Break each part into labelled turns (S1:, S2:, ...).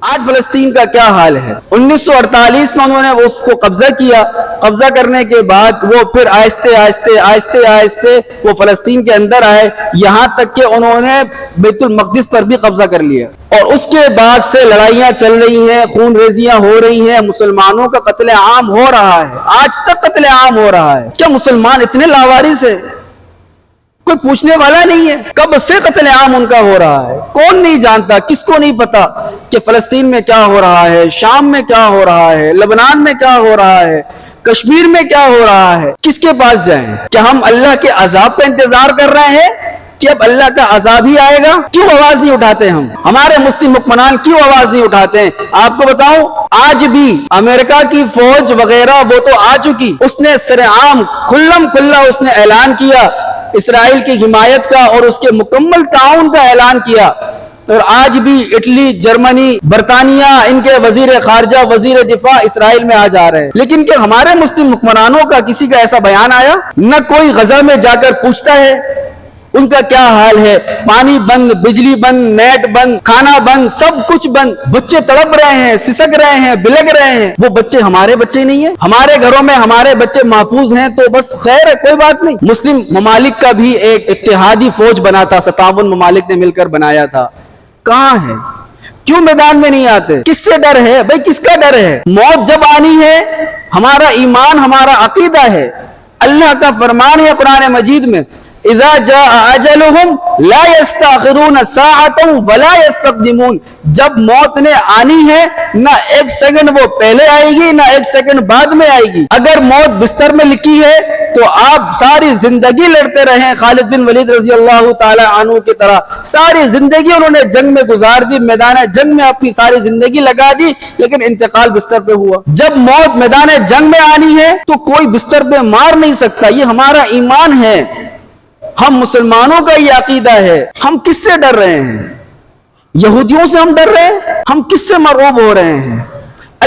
S1: آج فلسطین کا کیا حال ہے؟ 1948 میں انہوں نے اس کو قبضہ کیا، قبضہ کرنے کے بعد وہ پھر آہستہ وہ فلسطین کے اندر آئے، یہاں تک کہ انہوں نے بیت المقدس پر بھی قبضہ کر لیا، اور اس کے بعد سے لڑائیاں چل رہی ہیں، خون ریزیاں ہو رہی ہیں، مسلمانوں کا قتل عام ہو رہا ہے، آج تک قتل عام ہو رہا ہے۔ کیا مسلمان اتنے لاوارث ہیں؟ کوئی پوچھنے والا نہیں ہے کب سے قتل عام ان کا ہو رہا ہے؟ کون نہیں جانتا، کس کو نہیں پتا کہ فلسطین میں کیا ہو رہا ہے، شام میں کیا ہو رہا ہے، لبنان میں کیا ہو رہا ہے، کشمیر میں کیا ہو رہا ہے؟ کس کے پاس جائیں؟ کیا ہم اللہ کے عذاب کا انتظار کر رہے ہیں کہ اب اللہ کا عذاب ہی آئے گا؟ کیوں آواز نہیں اٹھاتے ہم؟ ہمارے مسلم حکمران کیوں آواز نہیں اٹھاتے ہیں؟ آپ کو بتاؤں، آج بھی امریکہ کی فوج وغیرہ وہ تو آ چکی، اس نے سرعام کھلم کھلا اس نے اعلان کیا اسرائیل کی حمایت کا اور اس کے مکمل تعاون کا اعلان کیا، اور آج بھی اٹلی، جرمنی، برطانیہ، ان کے وزیر خارجہ، وزیر دفاع اسرائیل میں آ جا رہے ہیں، لیکن کہ ہمارے مسلم حکمرانوں کا کسی کا ایسا بیان آیا؟ نہ کوئی غزہ میں جا کر پوچھتا ہے ان کا کیا حال ہے؟ پانی بند، بجلی بند، نیٹ بند، کھانا بند، سب کچھ بند، بچے تڑپ رہے ہیں، سسک رہے ہیں، بلگ رہے ہیں۔ وہ بچے ہمارے بچے نہیں ہیں؟ ہمارے گھروں میں ہمارے بچے محفوظ ہیں تو بس خیر ہے، کوئی بات نہیں۔ مسلم ممالک کا بھی ایک اتحادی فوج بنا تھا، 57 ممالک نے مل کر بنایا تھا، کہاں ہے؟ کیوں میدان میں نہیں آتے؟ کس سے ڈر ہے بھائی؟ کس کا ڈر ہے؟ موت جب آنی ہے، ہمارا ایمان، ہمارا عقیدہ ہے، اللہ کا فرمان ہے قرآن مجید میں، اذا جاء اجلهم لا يستاخرون ساعة ولا يستقدمون، جب موت نے آنی ہے نہ ایک سیکنڈ وہ پہلے آئے گی نہ ایک سیکنڈ بعد میں آئے گی۔ اگر موت بستر میں لکھی ہے تو آپ ساری زندگی لڑتے رہیں، خالد بن ولید رضی اللہ تعالی عنہ کی طرح ساری زندگی انہوں نے جنگ میں گزار دی، میدان جنگ میں اپنی ساری زندگی لگا دی، لیکن انتقال بستر پہ ہوا۔ جب موت میدان جنگ میں آنی ہے تو کوئی بستر پہ مار نہیں سکتا، یہ ہمارا ایمان ہے، ہم مسلمانوں کا یہ عقیدہ ہے۔ ہم کس سے ڈر رہے ہیں؟ یہودیوں سے ہم ڈر رہے ہیں؟ ہم کس سے مرعوب ہو رہے ہیں؟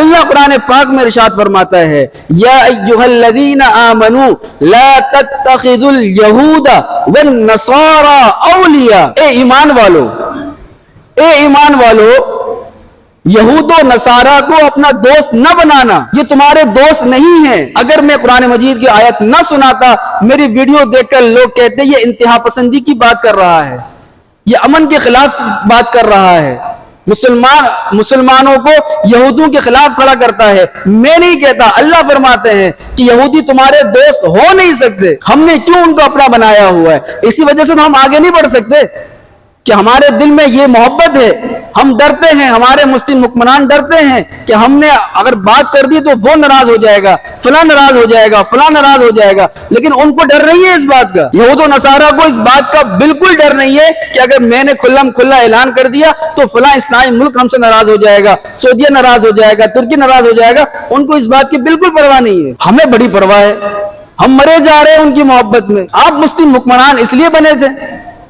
S1: اللہ قرآن پاک میں ارشاد فرماتا ہے، یا ایھا الذین آمنوا لا تتخذوا اليہود والنصارى اولیاء، اے ایمان والو، یہود و نصارہ کو اپنا دوست نہ بنانا، یہ تمہارے دوست نہیں ہیں۔ اگر میں قرآن مجید کی آیت نہ سناتا، میری ویڈیو دیکھ کر لوگ کہتے یہ انتہا پسندی کی بات کر رہا ہے، یہ امن کے خلاف بات کر رہا ہے، مسلمانوں کو یہودوں کے خلاف کھڑا کرتا ہے۔ میں نہیں کہتا، اللہ فرماتے ہیں کہ یہودی تمہارے دوست ہو نہیں سکتے، ہم نے کیوں ان کو اپنا بنایا ہوا ہے؟ اسی وجہ سے تو ہم آگے نہیں بڑھ سکتے کہ ہمارے دل میں یہ محبت ہے، ہم ڈرتے ہیں، ہمارے مسلم حکمران ڈرتے ہیں کہ ہم نے اگر بات کر دی تو وہ ناراض ہو جائے گا، فلاں ناراض ہو جائے گا، فلاں ناراض ہو جائے گا، لیکن ان کو ڈر نہیں ہے اس بات کا، یہود و نصارہ کو اس بات کا بالکل ڈر نہیں ہے کہ اگر میں نے کھلم کھلا اعلان کر دیا تو فلاں اسلامی ملک ہم سے ناراض ہو جائے گا، سعودیہ ناراض ہو جائے گا، ترکی ناراض ہو جائے گا، ان کو اس بات کی بالکل پرواہ نہیں ہے۔ ہمیں بڑی پرواہ ہے، ہم مرے جا رہے ہیں ان کی محبت میں۔ آپ مسلم حکمران اس لیے بنے تھے،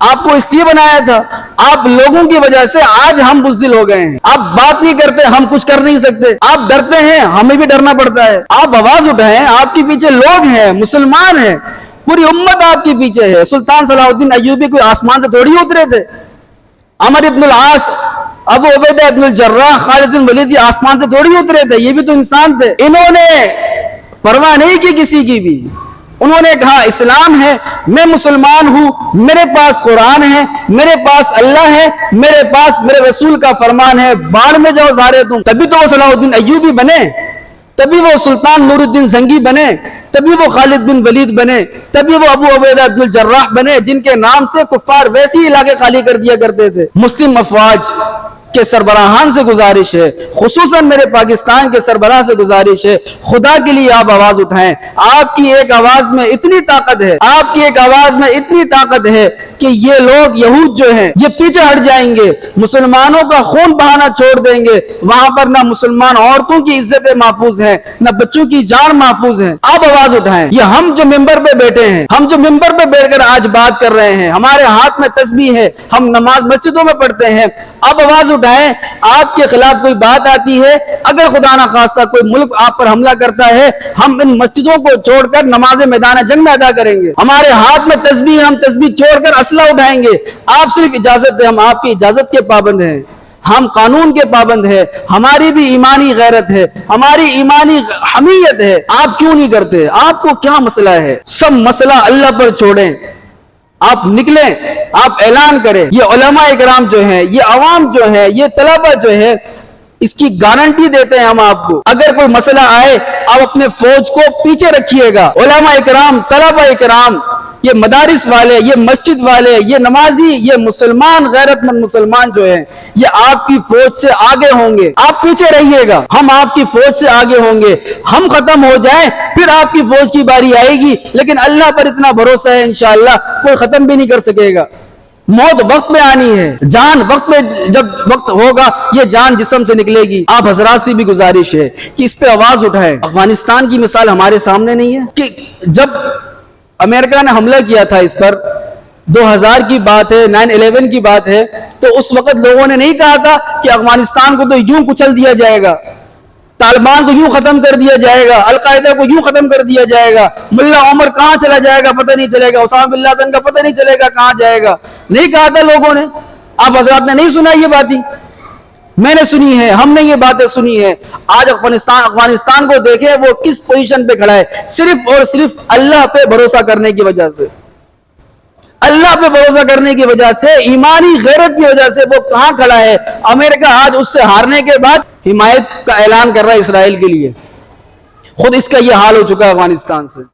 S1: آپ کو اس لیے بنایا تھا، آپ لوگوں کی وجہ سے آج ہم بزدل ہو گئے ہیں۔ آپ بات نہیں کرتے، ہم کچھ کر نہیں سکتے، آپ ڈرتے ہیں، ہمیں بھی ڈرنا پڑتا ہے۔ آپ آواز اٹھائیں، آپ کے پیچھے لوگ ہیں، مسلمان ہیں، پوری امت آپ کے پیچھے ہے۔ سلطان صلاح الدین ایوبی کوئی آسمان سے تھوڑی اترے تھے، عمر ابن العاص، ابو عبیدہ ابن الجراح، خالد بن ولید یہ آسمان سے تھوڑی اترے تھے، یہ بھی تو انسان تھے۔ انہوں نے پرواہ نہیں کی کسی کی بھی، انہوں نے کہا اسلام ہے، میں مسلمان ہوں، میرے پاس قرآن ہے، میرے پاس اللہ ہے، میرے پاس میرے رسول کا فرمان ہے، باڑ میں جاؤ سارے تم۔ تبھی تو وہ صلاح الدین ایوبی بنے، تبھی وہ سلطان نور الدین زنگی بنے، تبھی وہ خالد بن ولید بنے، تبھی وہ ابو عبیدہ بن الجراح بنے، جن کے نام سے کفار ویسے ہی علاقے خالی کر دیا کرتے تھے۔ مسلم افواج کے سربراہان سے گزارش ہے، خصوصاً میرے پاکستان کے سربراہ سے گزارش ہے، خدا کے لیے آپ آواز اٹھائیں۔ آپ کی ایک آواز میں اتنی طاقت ہے، آپ کی ایک آواز میں اتنی طاقت ہے کہ یہ لوگ یہود جو ہیں یہ پیچھے ہٹ جائیں گے، مسلمانوں کا خون بہانا چھوڑ دیں گے، وہاں پر نہ مسلمان عورتوں کی عزتیں محفوظ ہیں، نہ بچوں کی جان محفوظ ہے۔ آپ آواز اٹھائیں۔ یہ ہم جو ممبر پہ بیٹھے ہیں، ہم جو ممبر پہ بیٹھ کر آج بات کر رہے ہیں، ہمارے ہاتھ میں تسبیح ہے، ہم نماز مسجدوں میں پڑھتے ہیں، اب آواز اٹھائیں۔ آپ کے خلاف کوئی بات آتی ہے، اگر خدا نہ خواستہ کوئی ملک آپ پر حملہ کرتا ہے، ہم ان مسجدوں کو چھوڑ کر نماز میدان جنگ میں ادا کریں گے۔ ہمارے ہاتھ میں تسبیح، ہم تسبیح چھوڑ کر اسلحہ اٹھائیں گے۔ آپ صرف اجازت دیں، ہم آپ کی اجازت کے پابند ہیں۔ ہم قانون کے پابند ہیں، ہماری بھی ایمانی غیرت ہے، ہماری ایمانی حمیت ہے، آپ کیوں نہیں کرتے؟ آپ کو کیا مسئلہ ہے؟ سب مسئلہ اللہ پر چھوڑیں، آپ نکلیں، آپ اعلان کریں۔ یہ علماء اکرام جو ہیں، یہ عوام جو ہے، یہ طلبہ جو ہے، اس کی گارنٹی دیتے ہیں ہم آپ کو، اگر کوئی مسئلہ آئے آپ اپنے فوج کو پیچھے رکھیے گا۔ علماء اکرام، طلبہ اکرام، یہ مدارس والے، یہ مسجد والے، یہ نمازی، یہ مسلمان، غیرت مند مسلمان جو ہیں، یہ آپ کی فوج سے آگے ہوں گے، آپ پیچھے رہیے گا، ہم آپ کی فوج سے آگے ہوں گے۔ ہم ختم ہو جائیں پھر آپ کی فوج کی باری آئے گی، لیکن اللہ پر اتنا بھروسہ ہے انشاءاللہ کوئی ختم بھی نہیں کر سکے گا۔ موت وقت میں آنی ہے، جان وقت میں، جب وقت ہوگا یہ جان جسم سے نکلے گی۔ آپ حضرات سے بھی گزارش ہے کہ اس پہ آواز اٹھائیں۔ افغانستان کی مثال ہمارے سامنے نہیں ہے کہ جب امریکہ نے حملہ کیا تھا اس پر، 2000 کی بات ہے، 9/11 کی بات ہے، تو اس وقت لوگوں نے نہیں کہا تھا کہ افغانستان کو تو یوں کچل دیا جائے گا، طالبان کو یوں ختم کر دیا جائے گا، القاعدہ کو یوں ختم کر دیا جائے گا، ملا عمر کہاں چلا جائے گا پتہ نہیں چلے گا، اسامہ بن لادن کا پتہ نہیں چلے گا کہاں جائے گا، نہیں کہا تھا لوگوں نے؟ آپ حضرات نے نہیں سنا یہ باتیں؟ میں نے سنی ہے، ہم نے یہ باتیں سنی ہے۔ آج افغانستان کو دیکھیں وہ کس پوزیشن پہ کھڑا ہے، صرف اور صرف اللہ پہ بھروسہ کرنے کی وجہ سے، اللہ پہ بھروسہ کرنے کی وجہ سے، ایمانی غیرت کی وجہ سے وہ کہاں کھڑا ہے۔ امریکہ آج اس سے ہارنے کے بعد حمایت کا اعلان کر رہا ہے اسرائیل کے لیے، خود اس کا یہ حال ہو چکا ہے افغانستان سے۔